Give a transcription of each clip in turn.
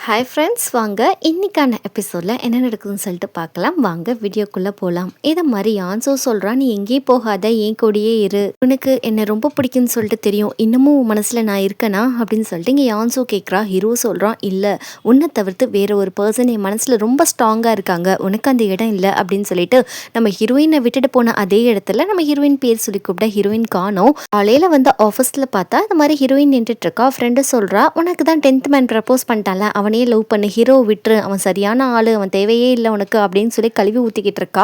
Hi friends, வாங்க இன்னைக்கான எபிசோடில் என்ன நடக்குதுன்னு சொல்லிட்டு பார்க்கலாம். வாங்க வீடியோக்குள்ளே போகலாம். இதை மாதிரி யான்சோ சொல்கிறான், நீ எங்கேயும் போகாத, என் கூடயே இரு, உனக்கு என்னை ரொம்ப பிடிக்குன்னு சொல்லிட்டு தெரியும், இன்னமும் உன் மனசில் நான் இருக்கேனா அப்படின்னு சொல்லிட்டு இங்கே யான்சோ கேட்குறா. ஹீரோ சொல்கிறான், இல்லை, உன்னை தவிர்த்து வேறு ஒரு பர்சன் என் மனசில் ரொம்ப ஸ்ட்ராங்காக இருக்காங்க, உனக்கு அந்த இடம் இல்லை அப்படின்னு சொல்லிட்டு நம்ம ஹீரோயினை விட்டுட்டு போன அதே இடத்துல நம்ம ஹீரோயின் பேர் சொல்லி கூப்பிட்ட ஹீரோயின் காணோம். காலையில் வந்து ஆஃபீஸில் பார்த்தா இந்த மாதிரி ஹீரோயின் நின்றுட்டு இருக்கா. ஃப்ரெண்டு சொல்கிறா, உனக்கு தான் 10th மேன் ப்ரப்போஸ் பண்ணிட்டால, அவனே லவ் பண்ணு, ஹீரோ விட்டுரு, அவன் சரியான ஆள், அவன் தேவையே இல்லை உனக்கு அப்படின்னு சொல்லி கழுவி ஊற்றிக்கிட்டு இருக்கா.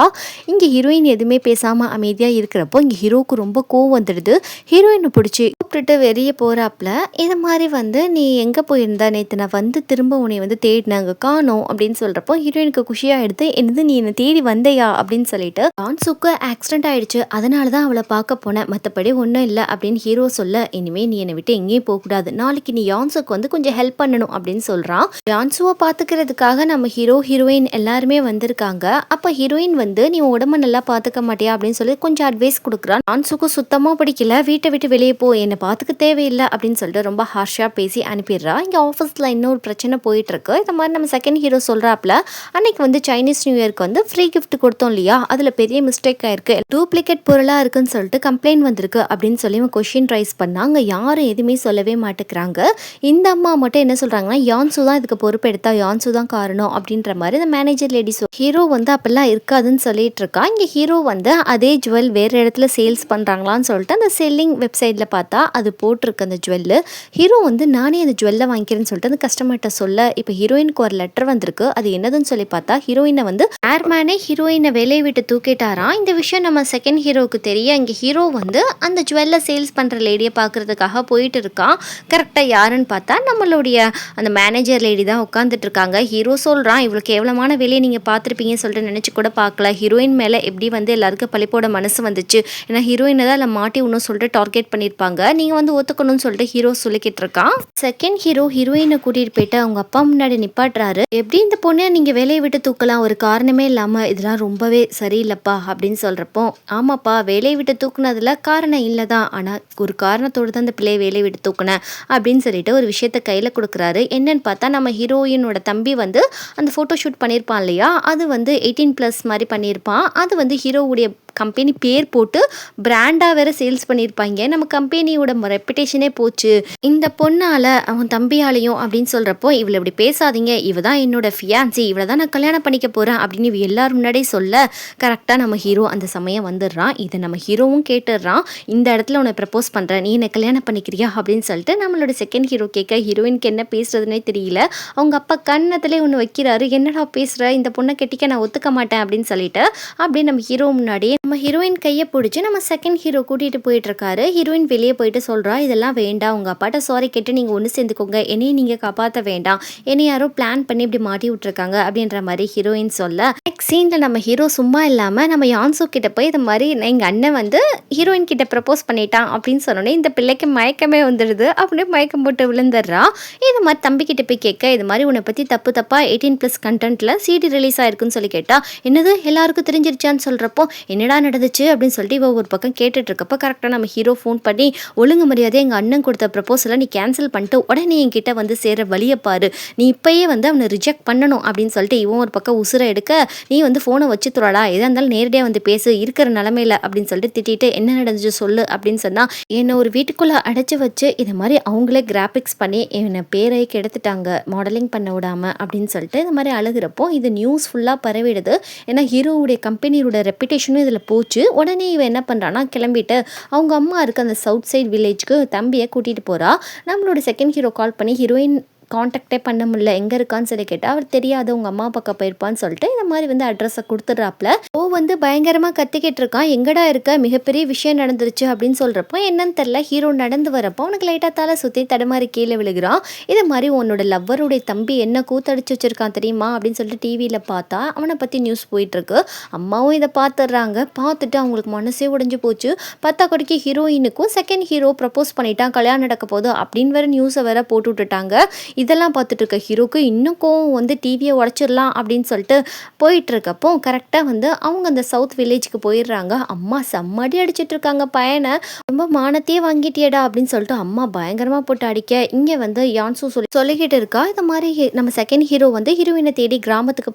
இங்கே ஹீரோயின் எதுவுமே பேசாமல் அமைதியாக இருக்கிறப்போ இங்கே ஹீரோவுக்கு ரொம்ப கோவம் வந்துடுது. ஹீரோயினை பிடிச்சி கூப்பிட்டுட்டு வெளியே போகிறாப்புல, இது மாதிரி வந்து நீ எங்கே போயிருந்தா நேற்று, நான் வந்து திரும்ப உன்னை வந்து தேடினாங்க காணோம் அப்படின்னு சொல்கிறப்போ ஹீரோயினுக்கு குஷியாக எடுத்து, என்னது நீ என்னை தேடி வந்தையா அப்படின்னு சொல்லிட்டு, யான்சூக்கு ஆக்சிடென்ட் ஆகிடுச்சு, அதனால தான் அவளை பார்க்க போனேன், மற்றபடி ஒன்றும் இல்லை அப்படின்னு ஹீரோ சொல்ல, இனிமேல் நீ என்னை விட்டு எங்கேயும் போகக்கூடாது, நாளைக்கு நீ யான்சூக்கு வந்து கொஞ்சம் ஹெல்ப் பண்ணணும் அப்படின்னு சொல்கிறான். யான்சுவை பார்த்துக்கிறதுக்காக நம்ம ஹீரோ ஹீரோயின் எல்லாருமே வந்திருக்காங்க. அப்போ ஹீரோயின் வந்து நீ உடம்ப நல்லா பார்த்துக்க மாட்டியா அப்படின்னு சொல்லி கொஞ்சம் அட்வைஸ் கொடுக்குறான். யான்சுக்கு சுத்தமாக பிடிக்கல, வீட்டை விட்டு வெளியே போ, என்னை பார்த்துக்க தேவையில்லை அப்படின்னு சொல்லிட்டு ரொம்ப ஹார்ஷாக பேசி அனுப்பிடுறா. இங்கே ஆஃபீஸில் இன்னொரு பிரச்சனை போயிட்டு இருக்கு. இந்த மாதிரி நம்ம செகண்ட் ஹீரோ சொல்கிறாப்புல, அன்னைக்கு வந்து சைனீஸ் நியூ இயர்க்கு வந்து ஃப்ரீ கிஃப்ட் கொடுத்தோம் இல்லையா, அதில் பெரிய மிஸ்டேக் ஆயிருக்கு, டூப்ளிகேட் பொருளாக இருக்குன்னு சொல்லிட்டு கம்ப்ளைண்ட் வந்திருக்கு அப்படின்னு சொல்லி கொஷின் ரைஸ் பண்ணாங்க. யாரும் எதுவுமே சொல்லவே மாட்டேங்கிறாங்க. இந்த அம்மா மட்டும் என்ன சொல்கிறாங்கன்னா, யான்சு தான் இதுக்கு பொறுப்பெடுத்தா, யான்சு தான் காரணம் அப்படின்ற மாதிரி இந்த மேனேஜர் லேடி ஹீரோ வந்து அப்பெல்லாம் இருக்காதுன்னு சொல்லிட்டு இருக்கா. இங்கே ஹீரோ வந்து அதே ஜுவல் வேறு இடத்துல சேல்ஸ் பண்ணுறாங்களான்னு சொல்லிட்டு அந்த செல்லிங் வெப்சைட்டில் பார்த்தா அது போட்டிருக்கு அந்த ஜுவல்லு. ஹீரோ வந்து நானே அந்த ஜுவல்லை வாங்கிக்கிறேன்னு சொல்லிட்டு அந்த கஸ்டமர்கிட்ட சொல்ல, இப்போ ஹீரோயினுக்கு ஒரு லெட்டர் வந்திருக்கு. அது என்னதுன்னு சொல்லி பார்த்தா, ஹீரோயினை வந்து ஏர்மேனே ஹீரோயினை வேலையை விட்டு தூக்கிட்டாராம். இந்த விஷயம் நம்ம செகண்ட் ஹீரோவுக்கு தெரிய, இங்கே ஹீரோ வந்து அந்த ஜுவல்லை சேல்ஸ் பண்ணுற லேடியை பார்க்கறதுக்காக போயிட்டு இருக்கான். கரெக்டாக யாருன்னு பார்த்தா நம்மளுடைய அந்த மேனேஜர் லேடி தான் உட்காந்துட்டு இருக்காங்க. ஹீரோ சொல்கிறான், இவ்வளோ கேவலமான வேலையை நீங்கள் பார்த்துருப்பீங்கன்னு சொல்லிட்டு நினச்சி கூட பார்க்கல, ஹீரோயின் மேலே எப்படி வந்து எல்லாருக்கும் பழிப்போட மனசு வந்துச்சு, ஏன்னா ஹீரோயினை தான் இல்லை மாட்டி ஒன்றும் சொல்லிட்டு டார்கெட் பண்ணியிருப்பாங்க, நீங்கள் வந்து ஒத்துக்கணும்னு சொல்லிட்டு ஹீரோ சொல்லிக்கிட்டு இருக்கான். செகண்ட் ஹீரோ ஹீரோயினை கூட்டிகிட்டு போயிட்டு அவங்க அப்பா முன்னாடி நிப்பாட்டுறாரு. எப்படி இந்த பொண்ணை நீங்கள் வேலையை விட்டு தூக்கலாம், ஒரு காரணமே இல்லாமல், இதெல்லாம் ரொம்பவே சரியில்லைப்பா அப்படின்னு சொல்கிறப்போ, ஆமாப்பா வேலையை விட்டு தூக்குனதில் காரணம் இல்லை தான், ஆனால் ஒரு காரணத்தோடு தான் இந்த பிள்ளையை வேலையை விட்டு தூக்குனேன் அப்படின்னு சொல்லிட்டு ஒரு விஷயத்தை கையில் கொடுக்குறாரு. என்னன்னு பார்த்தா, நம்ம ஹீரோயினோட தம்பி வந்து அந்த ஃபோட்டோ ஷூட் பண்ணியிருப்பான் இல்லையா, அது வந்து 18+ மாதிரி பண்ணியிருப்பான். அது வந்து ஹீரோவுடைய கம்பெனி பேர் போட்டு பிராண்டாக வேறு சேல்ஸ் பண்ணியிருப்பாங்க. நம்ம கம்பெனியோட ரெப்புடேஷனே போச்சு இந்த பொண்ணால், அவன் தம்பியாலையும் அப்படின்னு சொல்கிறப்போ, இவளை இப்படி பேசாதீங்க, இவ தான் என்னோட ஃபியான்சி, இவளை தான் நான் கல்யாணம் பண்ணிக்க போகிறேன் அப்படின்னு இவ எல்லாரும் முன்னாடியே சொல்ல, கரெக்டாக நம்ம ஹீரோ அந்த சமயம் வந்துடுறான். இதை நம்ம ஹீரோவும் கேட்டுடுறான். இந்த இடத்துல உன்னை ப்ரப்போஸ் பண்ணுறேன், நீ என்னை கல்யாணம் பண்ணிக்கிறியா அப்படின்னு சொல்லிட்டு நம்மளோட செகண்ட் ஹீரோ கேட்க, ஹீரோயினுக்கு என்ன பேசுறதுனே தெரியல. அவங்க அப்பா கண்ணத்திலே ஒன்று வைக்கிறாரு, என்னடா பேசுகிற, இந்த பொண்ணை கெட்டிக்க நான் ஒத்துக்க மாட்டேன் அப்படின்னு சொல்லிட்டு அப்படியே நம்ம ஹீரோ முன்னாடியே நம்ம ஹீரோயின் கையை பிடிச்சி நம்ம செகண்ட் ஹீரோ கூட்டிகிட்டு போயிட்டு இருக்காரு. ஹீரோயின் வெளியே போயிட்டு சொல்கிறா, இதெல்லாம் வேண்டாம், உங்கள் அப்பாட்ட சாரி கேட்டு நீங்கள் ஒன்று சேர்ந்துக்கோங்க, என்னையும் நீங்கள் காப்பாற்ற வேண்டாம், என்னை யாரோ பிளான் பண்ணி இப்படி மாட்டி விட்டுருக்காங்க அப்படின்ற மாதிரி ஹீரோயின் சொல்ல, நெக்ஸ்ட் சீனில் நம்ம ஹீரோ சும்மா இல்லாமல் நம்ம யான்சோ கிட்ட போய் இது மாதிரி எங்கள் அண்ணன் வந்து ஹீரோயின் கிட்ட ப்ரப்போஸ் பண்ணிட்டான் அப்படின்னு சொன்னோன்னே இந்த பிள்ளைக்கு மயக்கமே வந்துடுது. அப்படியே மயக்கம் போட்டு விழுந்துடுறா. இது மாதிரி தம்பி கிட்ட போய் கேட்க, இது மாதிரி உன்னை பற்றி தப்பாக 18+ கண்டென்ட்டில் CD ரிலீஸ் ஆயிருக்குன்னு சொல்லி கேட்டா, என்னது எல்லாருக்கும் தெரிஞ்சிருச்சான்னு சொல்கிறப்போ, என்னடா நடந்துச்சு அப்படின்னு சொல்லிட்டு இவ ஒரு பக்கம் கேட்டுட்டு இருக்கப்போ கரெக்டாக நம்ம ஹீரோ ஃபோன் பண்ணி, ஒழுங்கு மரியாதை எங்கள் அண்ணன் கொடுத்த ப்ரப்போசலை நீ கேன்சல் பண்ணிட்டு உடனே என்கிட்ட வந்து சேர வழியை பாரு, நீ இப்பயே வந்து அவனை ரிஜெக்ட் பண்ணணும் அப்படின்னு சொல்லிட்டு இவன் ஒரு பக்கம் உசுரை எடுக்க, நீ வந்து ஃபோனை வச்சு துறடா, எதாக இருந்தாலும் நேரடியாக வந்து பேசு, இருக்கிற நிலமையில அப்படின்னு சொல்லிட்டு திட்டிட்டு, என்ன நடந்துச்சு சொல்லு அப்படின்னு சொன்னால், என்னை ஒரு வீட்டுக்குள்ளே அடைச்சி வச்சு இது மாதிரி அவங்களே கிராஃபிக்ஸ் பண்ணி என்னை பேரை கெடுத்துட்டாங்க, மாடலிங் பண்ண விடாமல் அப்படின்னு சொல்லிட்டு இது மாதிரி அழுகிறப்போ இது நியூஸ் ஃபுல்லாக பரவிடுது. ஏன்னா ஹீரோவுடைய கம்பெனியோட ரெப்புடேஷனும் இதில் போச்சு. உடனே இவன் என்ன பண்ணுறான்னா, கிளம்பிட்டு அவங்க அம்மா இருக்க அந்த சவுத் சைட் வில்லேஜ்க்கு தம்பியை கூட்டிகிட்டு போகிறா. நம்மளோட செகண்ட் ஹீரோ கால் பண்ணி, ஹீரோயின் காண்டாக்டே பண்ண முடியல, எங்கே இருக்கான்னு சொல்லி கேட்டால், அவர் தெரியாது, உங்கள் அம்மா பக்கம் போயிருப்பான்னு சொல்லிட்டு இந்த மாதிரி வந்து அட்ரஸை கொடுத்துட்றாப்புல. ஓ வந்து பயங்கரமாக கத்திக்கிட்டு இருக்கான், எங்கடா இருக்க, மிகப்பெரிய விஷயம் நடந்துருச்சு அப்படின்னு சொல்கிறப்போ, என்னன்னு தெரில, ஹீரோ நடந்து வரப்போ அவனுக்கு லைட்டாக தலை சுற்றி தடுமாறி கீழே விழுகிறான். இது மாதிரி உன்னோட லவ்வருடைய தம்பி என்ன கூத்தடிச்சு வச்சிருக்கான் தெரியுமா அப்படின்னு சொல்லிட்டு டிவியில் பார்த்தா அவனை பற்றி நியூஸ் போயிட்டுருக்கு. அம்மாவும் இதை பார்த்துடுறாங்க. பார்த்துட்டு அவங்களுக்கு மனசே உடைஞ்சு போச்சு. பார்த்தா கொடிக்கு ஹீரோயினுக்கும் செகண்ட் ஹீரோ ப்ரப்போஸ் பண்ணிட்டான், கல்யாணம் நடக்க போகுது அப்படின்னு வேறு நியூஸை வேற போட்டு விட்டுட்டாங்க. இதெல்லாம் பார்த்துட்டு இருக்க ஹீரோக்கு இன்னும் கோவம் வந்து டிவியை உடச்சிடலாம் அப்படின்னு சொல்லிட்டு போயிட்டு இருக்கப்போ கரெக்டாக வந்து அவங்க அந்த சவுத் வில்லேஜுக்கு போயிடுறாங்க. அம்மா செம்மடி அடிச்சிட்டு இருக்காங்க பையனை. ரொம்ப மானத்தையே வாங்கிட்டியடா அப்படின்னு சொல்லிட்டு அம்மா பயங்கரமாக போட்டு அடிக்க இங்கே வந்து யான்சு சொல்லிக்கிட்டு இருக்கா. இது மாதிரி நம்ம செகண்ட் ஹீரோ வந்து ஹீரோயினை தேடி கிராமத்துக்கு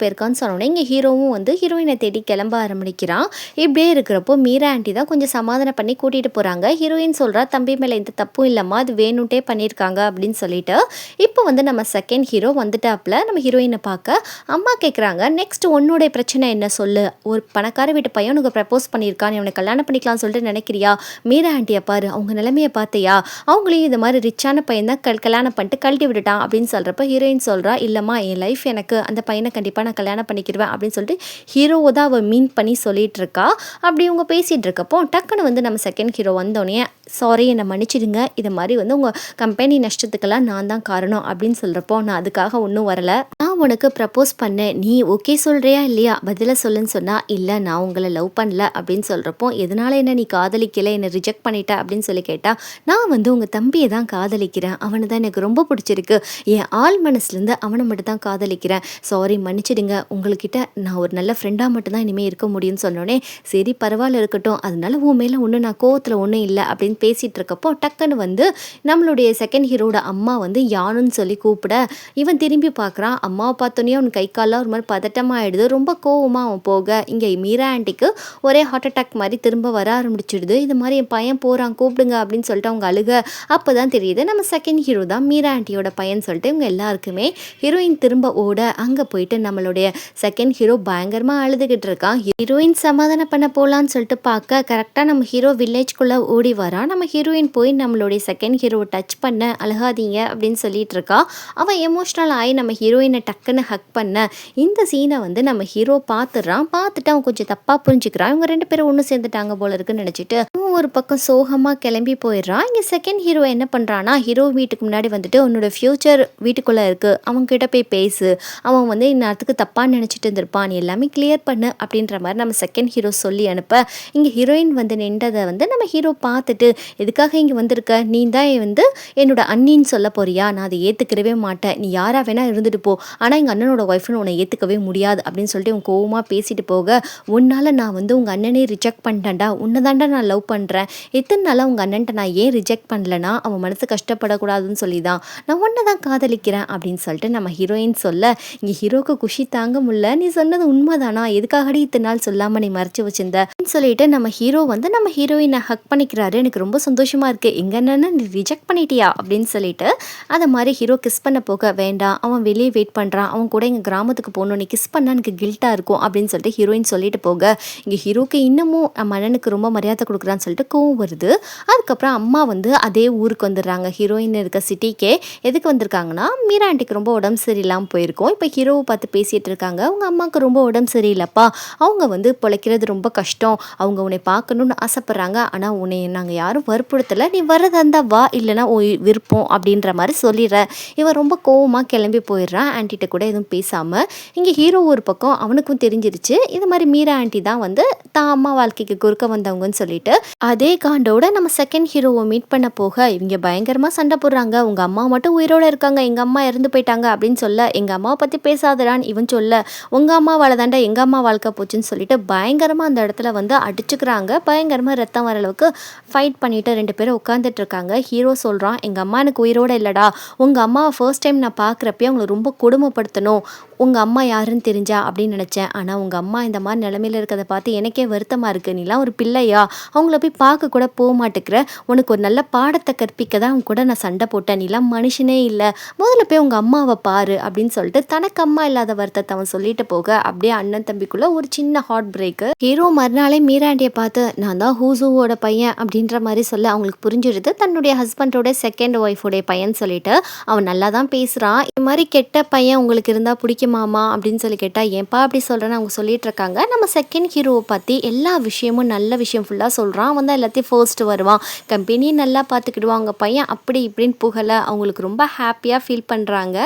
போயிருக்கான்னு சொன்னோன்னே இங்கே ஹீரோவும் வந்து ஹீரோயினை தேடி கிளம்ப ஆரம்பிக்கிறான். இப்படியே இருக்கிறப்போ மீரா ஆண்டி தான் கொஞ்சம் சமாதானம் பண்ணி கூட்டிகிட்டு போகிறாங்க. ஹீரோயின் சொல்கிறா தம்பி மேலே எந்த தப்பும் இல்லைம்மா, அது வேணும்ட்டே பண்ணியிருக்காங்க அப்படின்னு சொல்லிட்டு இப்போ வந்து நம்ம செகண்ட் ஹீரோ வந்துட்டாப்ல நம்ம ஹீரோயினை பார்க்க. அம்மா கேட்குறாங்க நெக்ஸ்ட் உன்னோடைய பிரச்சனை என்ன சொல்லு, ஒரு பணக்கார வீட்டு பையன் உனக்கு ப்ரப்போஸ் பண்ணியிருக்கான், அவனை கல்யாணம் பண்ணிக்கலாம்னு சொல்லிட்டு நினைக்கிறியா? மீரா ஆண்டியை பாரு, அவங்க நிலைமையை பார்த்தியா, அவங்களையும் இது மாதிரி ரிச்சான பையன் தான் கல்யாணம் பண்ணிட்டு கழட்டி விட்டுட்டான் அப்படின்னு சொல்கிறப்ப ஹீரோயின் சொல்கிறா இல்லைம்மா என் லைஃப் எனக்கு அந்த பையனை கண்டிப்பாக நான் கல்யாணம் பண்ணிக்கிடுவேன் அப்படின்னு சொல்லிட்டு ஹீரோவை தான் அவள் மீன் பண்ணி சொல்லிட்டு இருக்கா. அப்படி இவங்க பேசிகிட்டு இருக்கப்போ டக்குன்னு வந்து நம்ம செகண்ட் ஹீரோ வந்தோடனே சாரி என்னை மன்னிச்சிடுங்க, இது மாதிரி வந்து உங்கள் கம்பெனி நஷ்டத்துக்கெல்லாம் நான் தான் காரணம் அப்படின்னு சொல்கிறப்போ நான் அதுக்காக ஒன்றும் வரலை, நான் உனக்கு ப்ரப்போஸ் பண்ணேன், நீ ஓகே சொல்கிறியா இல்லையா பதிலை சொல்லுன்னு சொன்னால் இல்லை நான் உங்களை லவ் பண்ணல அப்படின்னு சொல்கிறப்போ எதனால் என்ன நீ காதலிக்கலை, என்னை ரிஜெக்ட் பண்ணிட்ட அப்படின்னு சொல்லி கேட்டால் நான் வந்து உங்கள் தம்பியை தான் காதலிக்கிறேன், அவனை தான் எனக்கு ரொம்ப பிடிச்சிருக்கு, என் ஆள் மனசுலேருந்து அவனை மட்டும் தான் காதலிக்கிறேன், சாரி மன்னிச்சிடுங்க, உங்கள்கிட்ட நான் ஒரு நல்ல ஃப்ரெண்டாக மட்டும்தான் இனிமேல் இருக்க முடியும்னு சொன்னோடனே சரி பரவாயில்ல இருக்கட்டும், அதனால உன் மேலே ஒன்றும் நான் கோவத்தில் ஒன்றும் இல்லை அப்படின்னு பேசிகிட்டு இருக்கப்போ டக்குன்னு வந்து நம்மளுடைய செகண்ட் ஹீரோட அம்மா வந்து யானுன்னு சொல்லி கூப்பிட இவன் திரும்பி பார்க்குறான். அம்மாவை பார்த்தோன்னே அவன் கை காலெலாம் ஒரு மாதிரி பதட்டமாகிடுது. ரொம்ப கோவமாக அவன் போக இங்கே மீரா ஆண்டிக்கு ஒரே ஹார்ட் அட்டாக் மாதிரி திரும்ப வர ஆரம்பிச்சிடுது. இது மாதிரி என் பையன் போகிறான் கூப்பிடுங்க அப்படின்னு சொல்லிட்டு அவங்க அழுக. அப்போ தான் தெரியுது நம்ம செகண்ட் ஹீரோ தான் மீரா ஆண்டியோட பையன் சொல்லிட்டு இவங்க எல்லாருக்குமே ஹீரோயின் திரும்ப ஓட அங்கே போயிட்டு நம்மளுடைய செகண்ட் ஹீரோ பயங்கரமாக அழுதுகிட்டு இருக்கான். ஹீரோயின் சமாதானம் பண்ண போகலான்னு சொல்லிட்டு பார்க்க கரெக்டாக நம்ம ஹீரோ வில்லேஜ்குள்ளே ஓடி வரான். நம்ம ஹீரோயின் போய் நம்மளுடைய செகண்ட் ஹீரோவை டச் பண்ண அழுகாதீங்க அப்படின்னு சொல்லிட்டு இருக்கா. அவன் எமோஷ்னல் ஆகி நம்ம ஹீரோயினை டக்குன்னு ஹக் பண்ண இந்த சீனை வந்து நம்ம ஹீரோ பார்த்துடுறான். பார்த்துட்டு அவன் கொஞ்சம் தப்பாக புரிஞ்சுக்கிறான். இவங்க ரெண்டு பேரும் ஒன்று சேர்ந்துட்டாங்க போல இருக்குன்னு நினச்சிட்டு அவன் ஒரு பக்கம் சோகமாக கிளம்பி போயிடுறான். இங்கே செகண்ட் ஹீரோ என்ன பண்ணுறான்னா ஹீரோ வீட்டுக்கு முன்னாடி வந்துட்டு உன்னோட ஃப்யூச்சர் வீட்டுக்குள்ளே இருக்குது, அவன்கிட்ட போய் பேசு, அவன் வந்து இந்நேரத்துக்கு தப்பாக நினச்சிட்டு இருந்திருப்பான், நீ எல்லாமே கிளியர் பண்ணு அப்படின்ற மாதிரி நம்ம செகண்ட் ஹீரோ சொல்லி அனுப்ப இங்கே ஹீரோயின் வந்து நின்றதை வந்து நம்ம ஹீரோ பார்த்துட்டு எதுக்காக இங்கே வந்திருக்க, நீ தான் வந்து என்னோட அண்ணின்னு சொல்ல போறியா, நான் அதை ஏற்றுக்கவே மாட்டேன், நீ யாரா வேணா இருந்துட்டு போ, ஆனால் எங்கள் அண்ணனோட ஒய்ஃப்னு உன்னை ஏற்றுக்கவே முடியாது அப்படின்னு சொல்லிட்டு உன் கோவமாக பேசிட்டு போக உன்னால் நான் வந்து உங்கள் அண்ணனே ரிஜெக்ட் பண்ணிட்டேன்டா, உன்னை தாண்டா நான் லவ் பண்ணுறேன், எத்தனை நாளாக உங்கள் அண்ணன்ட்ட நான் ஏன் ரிஜெக்ட் பண்ணலனா அவன் மனசு கஷ்டப்படக்கூடாதுன்னு சொல்லி தான் நான் உன்னை தான் காதலிக்கிறேன் அப்படின்னு சொல்லிட்டு நம்ம ஹீரோயின் சொல்ல இங்கே ஹீரோக்கு குஷி தாங்க முடியல. நீ சொன்னது உண்மைதானா, எதுக்காகடி இத்தனை நாள் சொல்லாமல் நீ மறைச்சு வச்சிருந்த சொல்லிட்டு நம்ம ஹீரோ வந்து நம்ம ஹீரோயினை ஹக் பண்ணிக்கிறாரு. எனக்கு ரொம்ப சந்தோஷமாக இருக்குது, எங்கள் அண்ணனை நீ ரிஜெக்ட் பண்ணிட்டியா அப்படின்னு சொல்லிட்டு அதை மாதிரி ஹீரோ கிஸ் பண்ண போக வேண்டாம், அவன் வெளியே வெயிட் பண்ணுறான், அவன் கூட எங்கள் கிராமத்துக்கு போகணும், நீ கிஸ் பண்ணால் எனக்கு கில்ட்டாக இருக்கும் அப்படின்னு சொல்லிட்டு ஹீரோயின் சொல்லிட்டு போக இங்கே ஹீரோக்கு இன்னமும் நம்ம அண்ணனுக்கு ரொம்ப மரியாதை கொடுக்குறான்னு சொல்லிட்டு கோவம் வருது. அதுக்கப்புறம் அம்மா வந்து அதே ஊருக்கு வந்துடுறாங்க. ஹீரோயின் இருக்க சிட்டிக்கே எதுக்கு வந்திருக்காங்கன்னா மீரா ஆண்டிக்கு ரொம்ப உடம்பு சரியில்லாமல் போயிருக்கோம். இப்போ ஹீரோவை பார்த்து பேசிகிட்டு இருக்காங்க. அவங்க அம்மாவுக்கு ரொம்ப உடம்பு சரியில்லைப்பா, அவங்க வந்து பிழைக்கிறது ரொம்ப கஷ்டம், அவங்க உன்னை பார்க்கணுன்னு ஆசைப்பட்றாங்க, ஆனால் உன்னை நாங்கள் யாரும் வற்புறுத்தலை, நீ வரதா இருந்தால் வா, இல்லைனா விருப்பம் அப்படின்ற மாதிரி சொல்லிடுறேன். இவன் ரொம்ப கோவமாக கிளம்பி போயிடுறான். ஆண்டிகிட்ட கூட எதுவும் பேசாமல். இங்கே ஹீரோ ஒரு பக்கம் அவனுக்கும் தெரிஞ்சிருச்சு இது மாதிரி மீரா ஆண்டி தான் வந்து தான் அம்மா வாழ்க்கைக்கு குறுக்க வந்தவங்கன்னு சொல்லிட்டு அதே காண்டோட நம்ம செகண்ட் ஹீரோவை மீட் பண்ண போக இவங்க பயங்கரமாக சண்டை போடுறாங்க. உங்கள் அம்மா மட்டும் உயிரோடு இருக்காங்க, எங்கள் அம்மா இறந்து போயிட்டாங்க அப்படின்னு சொல்ல எங்கள் அம்மாவை பற்றி பேசாதடான்னு இவன் சொல்ல உங்கள் அம்மாவால் தாண்டா எங்கள் அம்மா வாழ்க்கை போச்சுன்னு சொல்லிட்டு பயங்கரமாக அந்த இடத்துல வந்து அடிச்சுக்கிறாங்க. பயங்கரமாக ரத்தம் வர அளவுக்கு ஃபைட் பண்ணிட்டு ரெண்டு பேரும் உட்காந்துட்டு இருக்காங்க. ஹீரோ சொல்கிறான் எங்கள் அம்மா எனக்கு உயிரோட இல்லைடா, உங்கள் அம்மாவை ஃபர்ஸ்ட் டைம் நான் பார்க்குறப்பே அவங்களை ரொம்ப கொடுமைப்படுத்தணும், உங்கள் அம்மா யாருன்னு தெரிஞ்சா அப்படின்னு நினச்சேன், ஆனால் உங்கள் அம்மா இந்த மாதிரி நிலமையில இருக்கிறத பார்த்து எனக்கே வருத்தமாக இருக்குது, நீலாம் ஒரு பிள்ளையா, அவங்கள போய் பார்க்க கூட போக மாட்டேங்கிற, உனக்கு ஒரு நல்ல பாடத்தை கற்பிக்க தான் அவங்க கூட நான் சண்டை போட்டேன், நீலாம் மனுஷனே இல்லை, முதல்ல போய் உங்கள் அம்மாவை பாரு அப்படின்னு சொல்லிட்டு தனக்கு அம்மா இல்லாத வருத்தத்தை அவன் சொல்லிட்டு போக அப்படியே அண்ணன் தம்பிக்குள்ளே ஒரு சின்ன ஹார்ட் பிரேக்கு. ஹீரோ மறுநாளே மீராண்டியை பார்த்து நான் தான் ஹூசுவோட பையன் அப்படின்ற மாதிரி சொல்ல அவங்களுக்கு புரிஞ்சிடுது தன்னுடைய ஹஸ்பண்டோட செகண்ட் ஒய்ஃபோடைய பையன் சொல்லிட்டு. அவன் நல்லா தான் பேசுகிறான். இது மாதிரி கெட்ட பையன் உங்களுக்கு இருந்தால் பிடிக்குமாமா அப்படின்னு சொல்லி கேட்டால் ஏன்பா அப்படி சொல்கிறேன்னு அவங்க சொல்லிட்டு இருக்காங்க. நம்ம செகண்ட் ஹீரோவை பற்றி எல்லா விஷயமும் நல்ல விஷயம் ஃபுல்லாக சொல்கிறான். அவன் தான் எல்லாத்தையும் ஃபர்ஸ்ட் வருவான், கம்பெனியை நல்லா பார்த்துக்கிடுவான், அவங்க பையன் அப்படி இப்படின்னு புகழ அவங்களுக்கு ரொம்ப ஹாப்பியாக ஃபீல் பண்ணுறாங்க.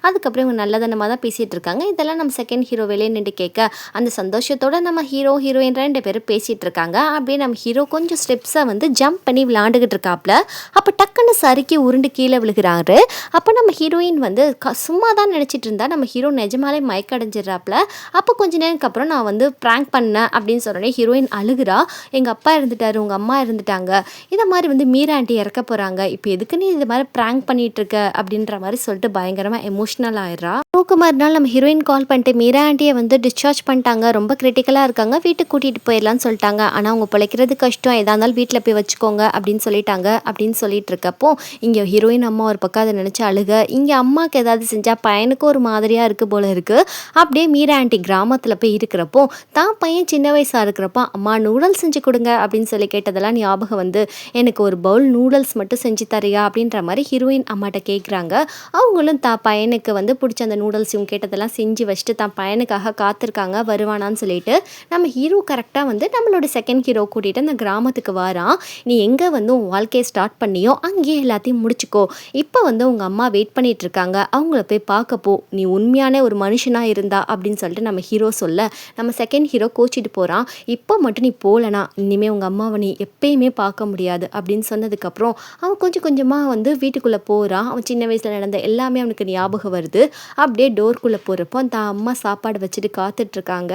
அதுக்கப்புறம் இவங்க நல்லதனமாக தான் பேசிகிட்டு இருக்காங்க. இதெல்லாம் நம்ம செகண்ட் ஹீரோ வெளியே நின்று கேட்க அந்த சந்தோஷத்தோட நம்ம ஹீரோ ஹீரோயின் ரெண்டு பேரும் பேசிகிட்டு இருக்காங்க. அப்படியே நம்ம ஹீரோ கொஞ்சம் ஸ்டெப்ஸை வந்து ஜம்ப் பண்ணி விளாண்டுக்கிட்டு இருக்காப்ல. அப்போ டக்குன்னு டக்குன்னு சறுக்கி உருண்டு கீழே விழுகிறாரு. அப்போ நம்ம ஹீரோயின் வந்து சும்மா தான் நினச்சிட்டு இருந்தா, நம்ம ஹீரோ நிஜமாலே மயக்கடைஞ்சிடறாப்புல. அப்போ கொஞ்ச நேரத்துக்கு அப்புறம் நான் வந்து ப்ராங்க் பண்ணேன் அப்படின்னு சொன்னோடனே ஹீரோயின் அழுகிறா. எங்கள் அப்பா இருந்துட்டாரு, உங்கள் அம்மா இருந்துட்டாங்க, இதை மாதிரி வந்து மீரா ஆண்டி இறக்க போகிறாங்க, இப்போ எதுக்கு நீ இது மாதிரி ப்ராங்க் பண்ணிட்டு இருக்க அப்படின்ற மாதிரி சொல்லிட்டு பயங்கரமாக எமோஷ்னல் ஆயிடுறா. மறுநாள் நம்ம ஹீரோயின் கால் பண்ணிட்டு மீரா ஆண்டியை வந்து டிஸ்சார்ஜ் பண்ணிட்டாங்க, ரொம்ப கிரிட்டிக்கலாக இருக்காங்க, வீட்டுக்கு கூட்டிகிட்டு போயிடலான்னு சொல்லிட்டாங்க, ஆனால் அவங்க பிழைக்கிறது கஷ்டம், எதாக இருந்தாலும் வீட்டில் போய் வச்சுக்கோங்க அப்படின்னு சொல்லிட்டாங்க அப்படின்னு சொல்லிட்டு இருக்கப்போ இங்கே ஹீரோயின் அம்மா ஒரு பக்கம் அதை நினச்சி அழுக, இங்கே அம்மாவுக்கு ஏதாவது செஞ்சால் பையனுக்கு ஒரு மாதிரியாக இருக்குது போல இருக்குது. அப்படியே மீரா ஆண்டி கிராமத்தில் போய் இருக்கிறப்போ தான் பையன் சின்ன வயசாக இருக்கிறப்போ அம்மா நூடுல்ஸ் செஞ்சு கொடுங்க அப்படின்னு சொல்லி கேட்டதெல்லாம் ஞாபகம் வந்து எனக்கு ஒரு பவுல் நூடுல்ஸ் மட்டும் செஞ்சு தரியா அப்படின்ற மாதிரி ஹீரோயின் அம்மாட்ட கேட்குறாங்க. அவங்களும் தான் பையனுக்கு வந்து பிடிச்ச அந்த நூடுல்ஸ் இவங்க கேட்டதெல்லாம் செஞ்சு வச்சுட்டு தான் பையனுக்காக காத்திருக்காங்க வருவானான்னு சொல்லிட்டு நம்ம ஹீரோ கரெக்டாக வந்து நம்மளோட செகண்ட் ஹீரோ கூட்டிகிட்டு அந்த கிராமத்துக்கு வாரான். நீ எங்கே வந்து உன் வாழ்க்கையை ஸ்டார்ட் பண்ணியோ அங்கேயே எல்லாத்தையும் முடிச்சுக்கோ, இப்போ வந்து உங்கள் அம்மா வெயிட் பண்ணிட்டு இருக்காங்க, அவங்கள போய் பார்க்கப்போ, நீ உண்மையான ஒரு மனுஷனாக இருந்தா அப்படின்னு சொல்லிட்டு நம்ம ஹீரோ சொல்ல நம்ம செகண்ட் ஹீரோ கோச்சிட்டு போகிறான். இப்போ மட்டும் நீ போகலனா இனிமேல் உங்கள் அம்மாவை நீ எப்பயுமே பார்க்க முடியாது அப்படின்னு சொன்னதுக்கப்புறம் அவன் கொஞ்சம் கொஞ்சமாக வந்து வீட்டுக்குள்ளே போகிறான். அவன் சின்ன வயசில் நடந்த எல்லாமே அவனுக்கு ஞாபகம் வருது. அப்படியே டோர்க்குள்ளே போகிறப்போ அந்த அம்மா சாப்பாடு வச்சுட்டு காத்துட்ருக்காங்க.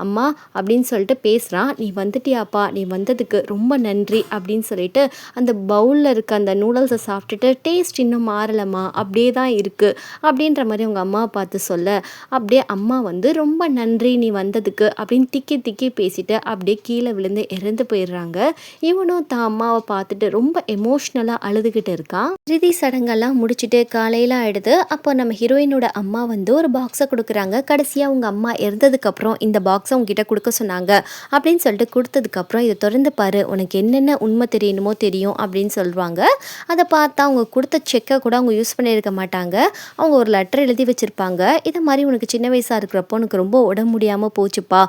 அம்மா அப்படின்னு சொல்லிட்டு பேசுகிறான். நீ வந்துட்டியாப்பா, நீ வந்ததுக்கு ரொம்ப நன்றி அப்படின்னு சொல்லிட்டு அந்த பவுலில் இருக்க அந்த நூடுல்ஸை சாப்பிட்டுட்டு டேஸ்ட் இன்னும் மாறலம்மா, அப்படியே தான் இருக்குது அப்படின்ற மாதிரி அவங்க அம்மாவை பார்த்து சொல்ல அப்படியே அம்மா வந்து ரொம்ப நன்றி நீ வந்ததுக்கு அப்படின்னு திக்கி திக்கி பேசிட்டு அப்படியே கீழே விழுந்து இறந்து போயிடுறாங்க. இவனும் தான் அம்மாவை பார்த்துட்டு ரொம்ப எமோஷ்னலாக அழுதுகிட்டு இருக்கான். இறுதி சடங்கெல்லாம் முடிச்சுட்டு காலையில் ஆயிடுது. அப்போ நம்ம ஹீரோயினோட அம்மா வந்து ஒரு பாக்ஸை கொடுக்குறாங்க. கடைசியாக உங்கள் அம்மா இறந்ததுக்கப்புறம் இந்த பாக்ஸை உங்ககிட்ட கொடுக்க சொன்னாங்க அப்படின்னு சொல்லிட்டு கொடுத்ததுக்கப்புறம் இதை திறந்து பாரு, உனக்கு என்னென்ன உண்மை தெரியணுமோ தெரியும் அப்படின்னு சொல்லுவாங்க. அதை பார்த்தா அவங்க கொடுத்த செக்கை கூட அவங்க யூஸ் பண்ணியிருக்க மாட்டாங்க. அவங்க ஒரு லெட்டர் எழுதி வச்சுருப்பாங்க. இதை மாதிரி உனக்கு சின்ன வயசாக இருக்கிறப்போ உனக்கு ரொம்ப உடம்பு முடியாமல் போச்சுப்பா,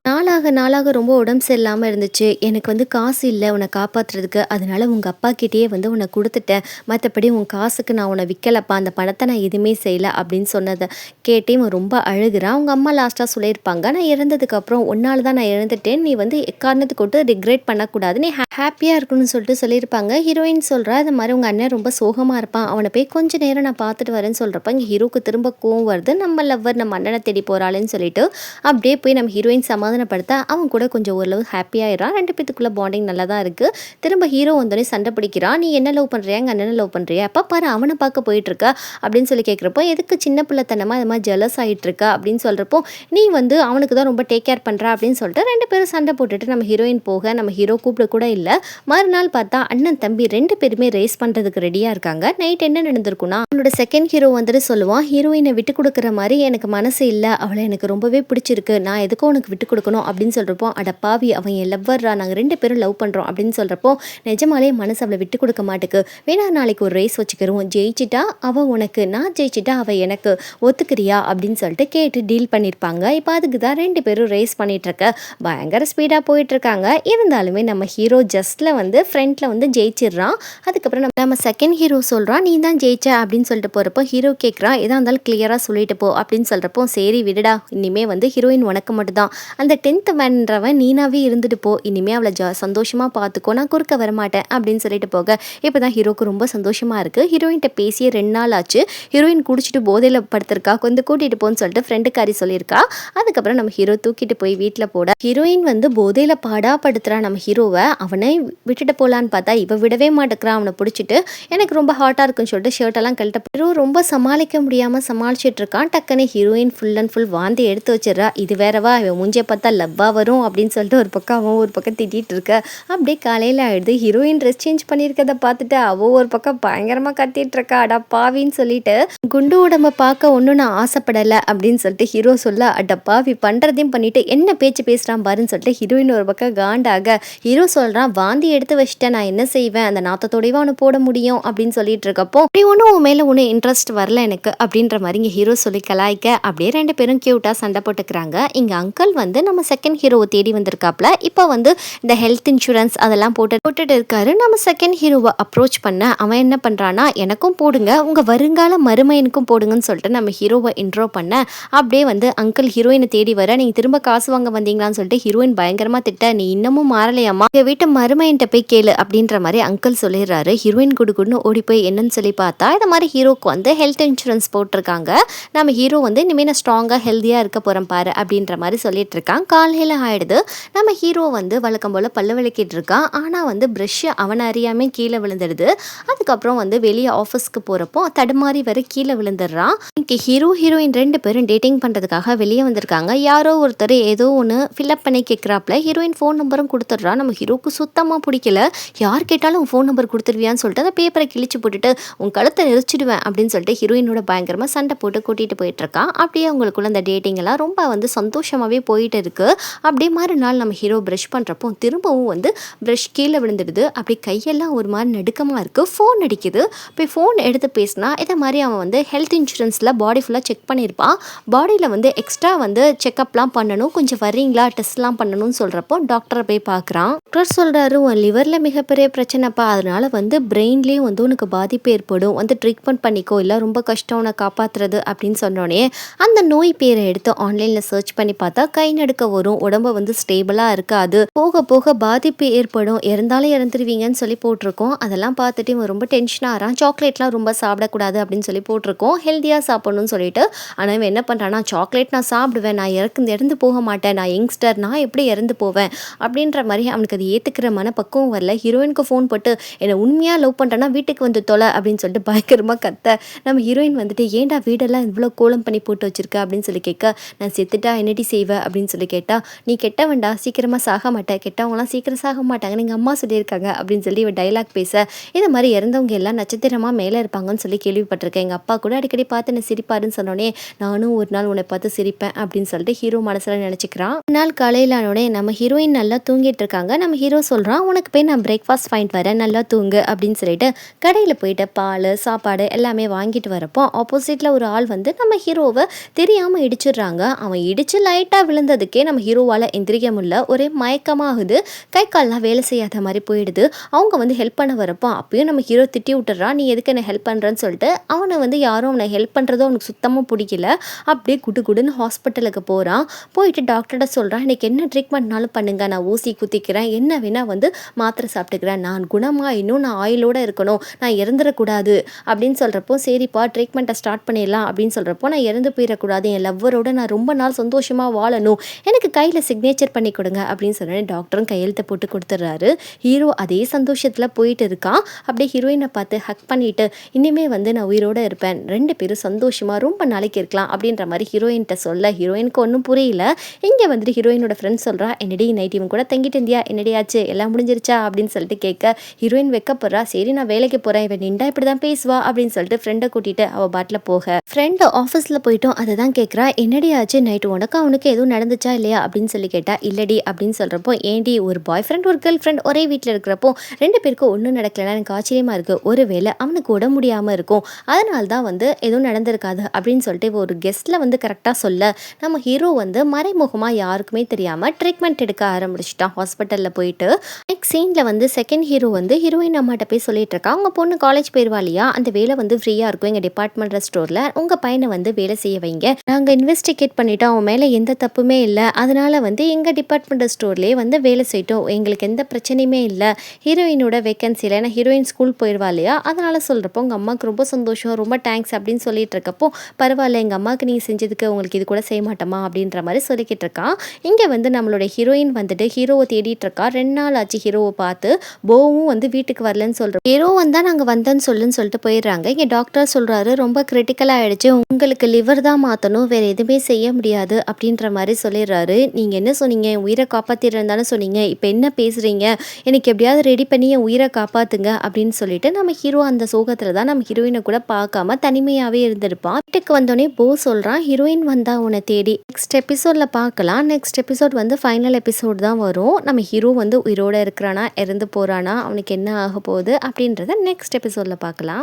நாளாக ரொம்ப உடம்பு சரியில்லாமல் இருந்துச்சு, எனக்கு வந்து காசு இல்லை உன்னை காப்பாற்றுறதுக்கு, அதனால உங்கள் அப்பா கிட்டேயே வந்து உன்னை கொடுத்துட்டேன், மற்றபடி உன் காசுக்கு நான் உன்னை விற்கலப்பா, அந்த பணத்தை நான் எதுவுமே செய்யலை அப்படின்னு சொன்னதை கேட்டே அவன் ரொம்ப அழுகிறான். அவங்க அம்மா லாஸ்ட்டாக சொல்லியிருப்பாங்க, நான் இறந்ததுக்கப்புறம் ஒன்றால் தான் நான் இறந்துட்டேன், நீ வந்து எக்காரணத்துக்கு கொண்டு ரிக்ரெட் பண்ணக்கூடாது, நீ ஹாப்பியாக இருக்கணும்னு சொல்லிட்டு சொல்லியிருப்பாங்க. ஹீரோயின் சொல்கிறா இது மாதிரி உங்கள் அண்ணன் ரொம்ப சோகமாக இருப்பான், அவனை போய் கொஞ்ச நேரம் நான் பார்த்துட்டு வரேன்னு சொல்கிறப்ப இங்கே ஹீரோக்கு திரும்ப கோவம் வருது, நம்ம லவ்வர் நம்ம அண்ணனை தேடி போகிறாளேன்னு சொல்லிட்டு அப்படியே போய் நம்ம ஹீரோயின் சமாதானப்படுத்த அவன் கூட கொஞ்சம் ஓரளவு ஹாப்பியாகிடுறான். ரெண்டு பேத்துக்குள்ளே பாண்டிங் நல்லா தான் இருக்குது. திரும்ப ஹீரோ வந்தோடனே சண்டை பிடிக்கிறான், நீ என்ன லவ் பண்ணுறியா எங்கள் அண்ணனை லவ் பண்ணுறியா, அப்போ பாரு அவனை பார்க்க போயிட்டுருக்க அப்படின்னு சொல்லி கேட்குறப்போ எதுக்கு சின்ன பிள்ளைத்தனமாக இது மாதிரி ஜெலஸ் ஆகிட்டுருக்கா அப்படின்னு சொல்கிறப்போ நீ வந்து அவனுக்கு தான் ரொம்ப டேக் கேர் பண்ணுறா அப்படின்னு சொல்லிட்டு ரெண்டு பேரும் சண்டை போட்டுட்டு நம்ம ஹீரோயின் போக நம்ம ஹீரோ கூப்பிட கூட இல்லை. மறுநாள் பார்த்தா அண்ணன் தம்பி ரெண்டு பேருமே ரேஸ் பண்ணுறதுக்கு ரெடியாக இருக்காங்க. நைட் என்ன நடந்திருக்குன்னா அவனோட செகண்ட் ஹீரோ வந்துட்டு சொல்லுவான், ஹீரோயினை விட்டு கொடுக்குற மாதிரி எனக்கு மனசு இல்லை, அவளை எனக்கு ரொம்பவே பிடிச்சிருக்கு, நான் எதுக்கும் உனக்கு விட்டு கொடுக்கணும் அப்படின்னு சொல்கிறப்போ அட பாவி அவன் என் லவ்வர்ரா, நாங்கள் ரெண்டு பேரும் லவ் பண்ணுறோம் அப்படின்னு சொல்கிறப்போ நிஜமாலே மனசு அவளை விட்டு கொடுக்க மாட்டுக்கு, வேணா நாளைக்கு ஒரு ரேஸ் வச்சுக்கிறோம், ஜெயிச்சிட்டா அவள் உனக்கு, நான் ஜெயிச்சிட்டா அவள் எனக்கு, ஒத்துக்கிறியா அப்படின்னு சொல்லிட்டு கேட்டு டீல் பண்ணியிருப்பாங்க. இப்போ அதுக்கு தான் ரெண்டு பேரும் ரேஸ் பண்ணிகிட்ருக்க பயங்கர ஸ்பீடாக போயிட்டுருக்காங்க. இருந்தாலுமே நம்ம ஹீரோ ஜஸ்ட்டில் வந்து ஃப்ரண்ட்டில் வந்து ஜெயிச்சிடுறான். அதுக்கப்புறம் நம்ம செகண்ட் ஹீரோ சொல்கிறான், நீ தான் ஜெயிச்ச அப்படின்னு சொல்லிட்டு போகிறப்போ ஹீரோ கேட்குறான், எதாக இருந்தாலும் கிளியராக சொல்லிட்டு போ அப்படின்னு சொல்கிறப்போ சரி விடுடா, இனிமேல் வந்து ஹீரோயின் உனக்கு மட்டும்தான், அந்த 10th மேன்றவன் நீனாவே இருந்துட்டு போ, இனிமேல் அவளை சந்தோஷமாக பார்த்துக்கோ, நான் குறுக்க வரமாட்டேன் அப்படின்னு சொல்லிட்டு போக இப்போ தான் ஹீரோக்கு ரொம்ப சந்தோஷமாக இருக்குது. ஹீரோயின்கிட்ட பேசிய 2 நாள் ஆச்சு. ஹீரோயின் குடிச்சிட்டு போதையில் படுத்திருக்கா, கொஞ்சம் கூட்டிகிட்டு போன்னு சொல்லிட்டு ஃப்ரெண்டுக்காரி சொல்லியிருக்கா. அதுக்கப்புறம் நம்ம ஹீரோ தூக்கிட்டு போய் வீட்டில் போட ஹீரோயின் வந்து போதையில் பாடாப்படுத்துகிறா நம்ம ஹீரோவை. அவனை விட்டுட்டு போகலான்னு பார்த்தா இவ விடவே மாட்டேங்கிறான். அவனை பிடிச்சிட்டு எனக்கு ரொம்ப ஹாட்டாக இருக்குன்னு சொல்லிட்டு ஷர்ட்டெல்லாம் கழட்ட ஹீரோ ரொம்ப சமாளிக்க முடியாமல் சமாளிச்சுட்டு இருக்கான். டக்குன்னு ஹீரோயின் ஃபுல் அண்ட் ஃபுல் வாந்தி எடுத்து வச்சிடறா. இது வேறவா, இவன் மூஞ்சியை பார்த்தா லவ்வா வரும் அப்படின்னு சொல்லிட்டு ஒரு பக்கம் அவன் ஒரு பக்கம் திட்டிகிட்டு இருக்க. அப்படியே காலையில் ஆயிடுது. ஹீரோயின் ட்ரெஸ் சேஞ்ச் பண்ணியிருக்கதை பார்த்துட்டு அவள் ஒரு பக்கம் பயங்கரமாக கத்திட்டு இருக்கா, அடா பாவின்னு சொல்லிட்டு குண்டு உடம்பை பார்க்க ஒன்றும் நான் ஆசைப்படலை அப்படின்னு சொல்லிட்டு ஹீரோ சொல்ல அட பாவி பண்ணுறதையும் பண்ணிட்டு என்ன பேச்சு பேசுகிறான் பாருன்னு சொல்லிட்டு ஹீரோயின் ஒரு பக்கம் காண்டாக ஹீரோ சொல்கிறான், வாந்தி எடுத்து வச்சுட்டேன் நான் என்ன செய்வேன், அந்த நாத்தத்தோடையவா அவனு போட முடியும் அப்படின்னு சொல்லிட்டு இருக்கப்போ அப்படி ஒன்றும் உன் மேலே ஒன்றும் இன்ட்ரெஸ்ட் வரல எனக்கு அப்படின்ற மாதிரி இங்கே ஹீரோ சொல்லி கலாய்க்க அப்படியே ரெண்டு பேரும் க்யூட்டாக சண்டை போட்டுக்கிறாங்க. இங்கே அங்கிள் வந்து நம்ம செகண்ட் ஹீரோவை தேடி வந்திருக்காப்ல. இப்போ வந்து இந்த ஹெல்த் இன்சூரன்ஸ் அதெல்லாம் போட்டுட்டு இருக்காரு. நம்ம செகண்ட் ஹீரோவை அப்ரோச் பண்ண அவன் என்ன பண்ணுறான்னா, எனக்கும் போடுங்க உங்கள் வருங்கால மருமையனுக்கும் போடுங்கன்னு சொல்லிட்டு நம்ம ஹீரோவை இன்ட்ரோ பண்ண அப்படியே வந்து அங்கிள் ஹீரோயினை தேடி வர, நீங்கள் திரும்ப காசு வாங்க வந்தீங்களான்னு சொல்லிட்டு ஹீரோயின் பயங்கரமாக திட்ட, நீ இன்னமும் மாறலையாமா, எங்கள் வீட்டு மருமையன்ட்ட போய் கேளு அப்படின்ற மாதிரி அங்கிள் சொல்லிடுறாரு. ஹீரோயின் குடுன்னு ஓடி போய் என்னன்னு சொல்லி பார்த்தா இந்த மாதிரி ஹீரோக்கு வந்து ஹெல்த் இன்சூரன்ஸ் போட்டிருக்காங்க. நம்ம ஹீரோ வந்து இனிமேல் நான் ஸ்ட்ராங்காக ஹெல்த்தியாக இருக்க போகிறேன் பாரு அப்படின்ற மாதிரி சொல்லிட்டு இருக்கான். காலையில் ஆயிடுது. நம்ம ஹீரோ வந்து வழக்கம் போல் பல்லு விளக்கிட்டு இருக்கான். ஆனால் வந்து ப்ரெஷ்ஷு அவனை அறியாமல் கீழே விழுந்துடுது. அதுக்கப்புறம் வந்து வெளியே ஆஃபீஸ்க்கு போகிறப்போ தடுமாறி வர கீழே விழுந்துடுறான். இன்னைக்கு ஹீரோ ஹீரோயின் 2 பேரும் டேட்டிங் பண்ணுறதுக்காக வெளியே வந்திருக்காங்க. யாரோ ஒருத்தர் ஏதோ ஒன்று ஃபில்அப் பண்ணி கேட்குறாப்புல ஹீரோயின் ஃபோன் நம்பரும் கொடுத்துட்றா. நம்ம ஹீரோக்கு சுத்தமாக பிடிக்கல. யார் கேட்டாலும் ஃபோன் நம்பர் கொடுத்துருவியான்னு சொல்லிட்டு அந்த பேப்பரை கிழிச்சு போட்டுட்டு உன் கழுத்தை நெரிச்சிடுவேன் அப்படின்னு சொல்லிட்டு ஹீரோயினோட பயங்கரமாக சண்டை போட்டு கூட்டிகிட்டு போயிட்டுருக்கான். அப்படியே அவங்களுக்குள்ள அந்த டேட்டிங் எல்லாம் ரொம்ப வந்து சந்தோஷமாகவே போயிட்டு இருக்கு. அப்படியே மறுநாள் நம்ம ஹீரோ ப்ரஷ் பண்ணுறப்போ திரும்பவும் வந்து ப்ரஷ் கீழே விழுந்துடுது. அப்படி கையெல்லாம் ஒரு மாதிரி நடுக்கமாக இருக்குது. ஃபோன் அடிக்குது. போய் ஃபோன் எடுத்து பேசினா இதை மாதிரி அவன் வந்து ஹெல்த் இன்சூரன்ஸில் பாடி ஃபுல்லாக செக் பண்ணியிருப்பான். பாடியில் வந்து எக்ஸ்ட்ரா வந்து செக்கப்லாம் பண்ணணும், கொஞ்சம் வர்றீங்களா, டெஸ்ட்லாம் பண்ணணும்னு சொல்கிறப்போ டாக்டரை போய் பார்க்குறான். டாக்டர் சொல்கிறாரு உன் லிவரில் மிகப்பெரிய பிரச்சனைப்பா, அதனால் வந்து பிரெயின்லேயும் வந்து உனக்கு பாதிப்பு ஏற்படும், வந்து ட்ரீட்மெண்ட் பண்ணிக்கோ, இல்லை ரொம்ப கஷ்டம் உன்னை காப்பாற்றுறது அப்படின்னு சொன்னோடனே அந்த நோய் பேரை எடுத்து ஆன்லைனில் சர்ச் பண்ணி பார்த்தா கை நடுக்க வரும், உடம்பு வந்து ஸ்டேபிளாக இருக்காது, போக போக பாதிப்பு ஏற்படும், இறந்தாலும் இறந்துருவீங்கன்னு சொல்லி போட்டிருக்கோம். அதெல்லாம் பார்த்துட்டு இவன் ரொம்ப டென்ஷனாக ஆகிறான். சாக்லேட்லாம் ரொம்ப சாப்பிடக்கூடாது அப்படின்னு சொல்லி போட்டிருக்கோம், ஹெல்த்தியாக சாப்பிடணும்னு சொல்லிட்டு. ஆனால் இவன் என்ன பண்ணுறான்னா சாக்லேட் நான் சாப்பிடுவேன், நான் இறந்து போக மாட்டேன், நான் யங்ஸ்டர், நான் எப்படி இறந்து போவேன் அப்படின்ற மாதிரி அவனுக்கு அது ஏற்றுக்கிற மனப்பக்குவம் வரல. ஹீரோயினுக்கு ஃபோன் போட்டு என்னை உண்மையாக லவ் பண்ணுறேன்னா வீட்டுக்கு வந்து தொலை அப்படின்னு சொல்லிட்டு பயங்கரமாக கத்த. நம்ம ஹீரோயின் வந்துட்டு ஏன்டா வீடெல்லாம் இவ்வளோ கோலம் பண்ணி போட்டு வச்சிருக்க அப்படின்னு சொல்லி கேட்க, நான் செத்துட்டா என்னடி செய்வேன் அப்படின்னு சொல்லி கேட்டா, நீ கெட்டவன்டா, சீக்கிரமாக சாக மாட்டேன், கெட்டவங்களாம் சீக்கிரம் சாக மாட்டாங்க, எங்கள் அம்மா சொல்லியிருக்காங்க அப்படின்னு சொல்லி இவன் டைலாக் பேச, இது மாதிரி இறந்தவங்க எல்லாம் நட்சத்திரமாக மேலே இருப்பாங்கன்னு சொல்லி கேள்விப்பட்டிருக்கேன், எங்கள் அப்பா கூட அடிக்கடி பார்த்து என்னை சிரிப்பாருன்னு சொன்னோடனே நானும் ஒரு நாள் உன்னை பார்த்து சிரிப்பேன் அப்படின்னு சொல்லிட்டு ஹீரோ மனசில் நினச்சிக்கிறான். ஒரு நாள் காலையில் ஆனோடனே நம்ம ஹீரோயின் நல்லா தூங்கிட்டு இருக்காங்க. நம்ம ஹீரோ சொல்கிறான் உனக்கு போய் நான் பிரேக்ஃபாஸ்ட் வாங்கிட்டு வரேன், நல்லா தூங்கு அப்படின்னு சொல்லிட்டு கடையில் போயிட்டு பால் சாப்பாடு எல்லாமே வாங்கிட்டு வரப்போ ஆப்போசிட்டில் ஒரு ஆள் வந்து நம்ம ஹீரோவை தெரியாமல் இடிச்சிடுறாங்க. அவன் இடித்து லைட்டாக விழுந்ததுக்கே நம்ம ஹீரோவால் எந்திரிக்க முடியல, ஒரே மயக்கமாகுது, கை கால்லாம் வேலை செய்யாத மாதிரி போயிடுது. அவங்க வந்து ஹெல்ப் பண்ண வரப்போ அப்பயும் நம்ம ஹீரோ திட்டி விட்டுறான், நீ எதுக்கு என்ன ஹெல்ப் பண்ணுறேன்னு சொல்லிட்டு. அவனை வந்து யாரும் அவனை ஹெல்ப் பண்ணுறதோ அவனுக்கு சுத்தமாக பிடிக்கல. அப்படியே குடுன்னு ஹாஸ்பிட்டலுக்கு போகிறான். போயிட்டு டாக்டர்கிட்ட சொல்கிறான், எனக்கு என்ன ட்ரீட்மெண்ட்னாலும் பண்ணுங்க, நான் ஊசி குத்திக்கிறேன், என்ன வேணால் வந்து மாத்திரை சாப்பிட்டுக்கிறேன், நான் குணமாக இன்னும் நான் ஆயிலோடு இருக்கணும், நான் இறந்துடக்கூடாது அப்படின்னு சொல்கிறப்போ சரிப்பா ட்ரீட்மெண்ட்டை ஸ்டார்ட் பண்ணிடலாம் அப்படின்னு சொல்கிறப்போ, நான் இறந்து போயிடக்கூடாது, என் லவ்வரோட நான் ரொம்ப நாள் சந்தோஷமாக வாழணும், எனக்கு கையில் சிக்னேச்சர் பண்ணி கொடுங்க அப்படின்னு சொன்னேன். டாக்டரும் கையெழுத்தை போட்டு கொடுத்துட்றாரு. ஹீரோ அதே சந்தோஷத்தில் போயிட்டு இருக்கான். அப்படியே ஹீரோயினை பார்த்து ஹக் பண்ணிவிட்டு இனிமேல் வந்து நான் உயிரோடு இருப்பேன், 2 பேரும் சந்தோஷமாக ரொம்ப நாளைக்கு இருக்கலாம் அப்படின்ற மாதிரி ஹீரோயின்கிட்ட சொல்ல ஹீரோயினுக்கு ஒன்றும் புரியல. இங்கே வந்துட்டு ஹீரோயினோட ஃப்ரெண்ட்ஸ் சொல்கிறா, என்னடி நைட் இவன் கூட தங்கிட்டு இருந்தியா, என்னடி ஆச்சு, எல்லாம் முடிஞ்சிருச்சா அப்படின்னு சொல்லிட்டு கேட்க ஹீரோயின் வைக்கப்படுறா. சரி நான் வேலைக்கு போகிறேன், இவன் நின்றா இப்படி தான் பேசுவா அப்படின்னு சொல்லிட்டு ஃப்ரெண்டை கூட்டிகிட்டு அவள் பாட்டில் போக ஃப்ரெண்டு ஆஃபீஸில் போயிட்டோம் அதை தான் கேட்குறா, என்னடி ஆச்சு நைட்டு உனக்கு அவனுக்கு எதுவும் நடந்துச்சா இல்லையா அப்படின்னு சொல்லி கேட்டா, இல்லடி அப்படின்னு சொல்கிறப்போ, ஏண்டி ஒரு பாய் ஃப்ரெண்ட் ஒரு கேர்ள் ஃப்ரெண்ட் ஒரே வீட்டில் இருக்கிறப்போ 2 பேருக்கும் ஒன்றும் நடக்கலைன்னா எனக்கு ஆச்சரியமாக இருக்குது, ஒருவேளை அவனுக்கு உடம்பு முடியாமல் இருக்கும், அதனால தான் வந்து எதுவும் நடந்திருக்காது அப்படின்னு சொல்லிட்டு ஒரு கெஸ்ட்டில் வந்து கரெக்டாக சொல்ல நம்ம ஹீரோ வந்து மறைமுகமாக யாருக்குமே தெரியாமல் ட்ரீட்மெண்ட் எடுக்க ஆரம்பிச்சிட்டான் ஹாஸ்பிட்டலில் போயிட்டு. நெக்ஸ்ட் சீனில் வந்து செகண்ட் ஹீரோ வந்து ஹீரோயின் அம்மாட்ட போய் சொல்லிட்டு இருக்கா, அவங்க பொண்ணு காலேஜ் போயிடுவா இல்லையா, அந்த வேலை வந்து ஃப்ரீயாக இருக்கும் எங்கள் டிபார்ட்மெண்டல் ஸ்டோரில், உங்கள் பையனை வந்து வேலை செய்ய வைங்க, நாங்கள் இன்வெஸ்டிகேட் பண்ணிட்டோம், அவன் மேலே எந்த தப்புமே இல்லை, அதனால் வந்து எங்கள் டிபார்ட்மெண்டல் ஸ்டோர்லேயே வந்து வேலை செய்யட்டும், எங்களுக்கு எந்த பிரச்சனையுமே இல்லை, ஹீரோயினோட வேகன்சியில், ஏன்னா ஹீரோயின் ஸ்கூல் போயிடுவா இல்லையா, அதனால் சொல்கிறப்போ உங்கள் அம்மாவுக்கு ரொம்ப சந்தோஷம், ரொம்ப தேங்க்ஸ் அப்படின்னு சொல்லிட்டு இருக்கப்போ, பரவாயில்ல எங்கள் அம்மாவுக்கு நீங்கள் செஞ்சதுக்கு உங்களுக்கு இது கூட செய்ய மாட்டோமா அப்படின்ற மாதிரி சொல்லிக்கிட்டு இருக்கான். இங்கே வந்து நம்மளோட ஹீரோயின் வந்துட்டு ஹீரோவை தேடிட்டு இருக்கா. 2 நாள் ஆச்சு ஹீரோவை பார்த்து. போவும் வந்து வீட்டுக்கு வரலன்னு சொல்கிறோம். ஹீரோ வந்தால் நாங்கள் வந்தேன்னு சொல்லிட்டு போயிடுறாங்க. இங்கே டாக்டர் சொல்கிறாரு, ரொம்ப கிரிட்டிக்கலாக ஆகிடுச்சு, உங்களுக்கு லிவர் தான் மாற்றணும், வேறு எதுவுமே செய்ய முடியாது அப்படின்ற மாதிரி சொல்லிடுறாரு. நீங்கள் என்ன சொன்னீங்க, என் உயிரை காப்பாற்றிடுறதானே சொன்னீங்க, இப்போ என்ன பேசுகிறீங்க, எனக்கு எப்படியாவது ரெடி பண்ணி என் உயிரை காப்பாற்றுங்க அப்படின்னு சொல்லிட்டு நம்ம ஹீரோ அந்த சோகத்தில் தான் நம்ம ஹீரோயினை கூட பார்க்காம தனிமையாகவே இருந்திருப்பான். வீட்டுக்கு வந்தோடனே போ சொல்கிறான், ஹீரோயின் வந்தா உன்னை தேடி. நெக்ஸ்ட் எபிசோடில் பார்க்கலாம். நெக்ஸ்ட் எபிசோட் வந்து ஃபைனல் எபிசோட் தான் வரும். நம்ம ஹீரோ வந்து உயிரோடு இருக்கிறானா, இறந்து போகிறானா, அவனுக்கு என்ன ஆக போகுது அப்படின்றத நெக்ஸ்ட் எபிசோடில் பார்க்கலாம்.